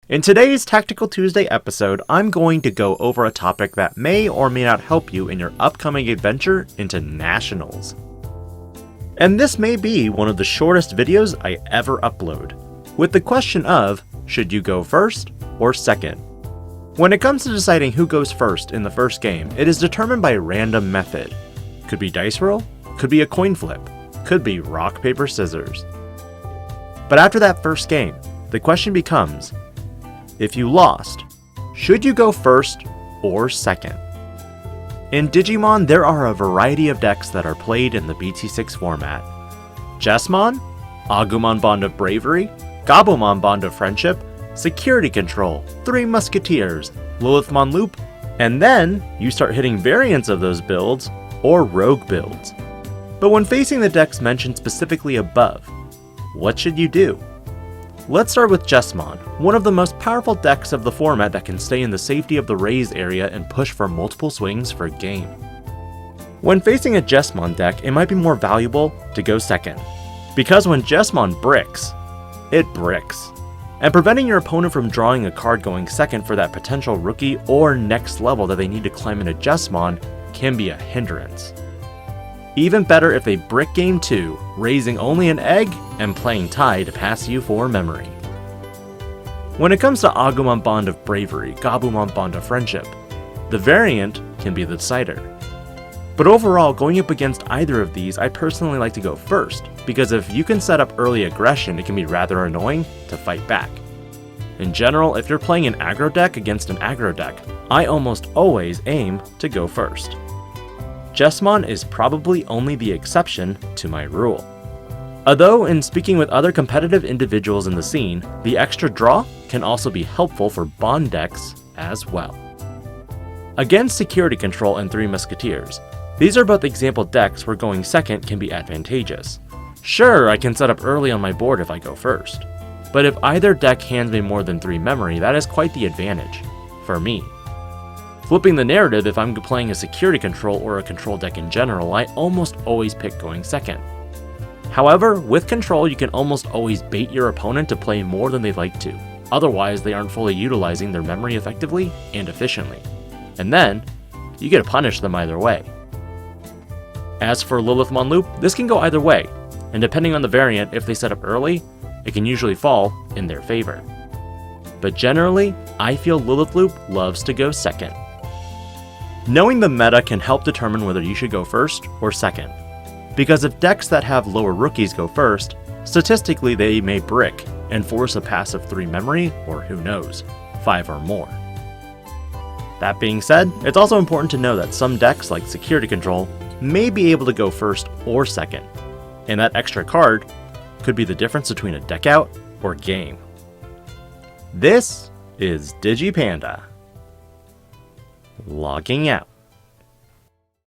In today's Tactical Tuesday episode, I'm going to go over a topic that may or may not help you in your upcoming adventure into Nationals. And this may be one of the shortest videos I ever upload, with the question of, should you go first or second? When it comes to deciding who goes first in the first game, it is determined by a random method. Could be dice roll, could be a coin flip, could be rock, paper, scissors. But after that first game, the question becomes, if you lost, should you go first or second? In Digimon, there are a variety of decks that are played in the BT6 format. Jesmon, Agumon Bond of Bravery, Gabumon Bond of Friendship, Security Control, Three Musketeers, Lilithmon Loop, and then you start hitting variants of those builds or rogue builds. But when facing the decks mentioned specifically above, what should you do? Let's start with Jesmon, one of the most powerful decks of the format that can stay in the safety of the raise area and push for multiple swings for a game. When facing a Jesmon deck, it might be more valuable to go second, because when Jesmon bricks, it bricks. And preventing your opponent from drawing a card going second for that potential rookie or next level that they need to climb into Jesmon can be a hindrance. Even better if they brick game 2, raising only an egg and playing tie to pass you for memory. When it comes to Agumon Bond of Bravery, Gabumon Bond of Friendship, the variant can be the decider. But overall, going up against either of these, I personally like to go first, because if you can set up early aggression, it can be rather annoying to fight back. In general, if you're playing an aggro deck against an aggro deck, I almost always aim to go first. Jesmon is probably only the exception to my rule. Although, in speaking with other competitive individuals in the scene, the extra draw can also be helpful for bond decks as well. Against Security Control and Three Musketeers, these are both example decks where going second can be advantageous. Sure, I can set up early on my board if I go first, but if either deck hands me more than 3 memory, that is quite the advantage, for me. Flipping the narrative, if I'm playing a Security Control or a Control deck in general, I almost always pick going second. However, with Control, you can almost always bait your opponent to play more than they'd like to, otherwise they aren't fully utilizing their memory effectively and efficiently. And then, you get to punish them either way. As for Lilithmon Loop, this can go either way, and depending on the variant, if they set up early, it can usually fall in their favor. But generally, I feel Lilith Loop loves to go second. Knowing the meta can help determine whether you should go first or second, because if decks that have lower rookies go first, statistically they may brick and force a pass of 3 memory, or who knows, 5 or more. That being said, it's also important to know that some decks like Security Control may be able to go first or second, and that extra card could be the difference between a deck out or game. This is DIGI-PANDA, logging out.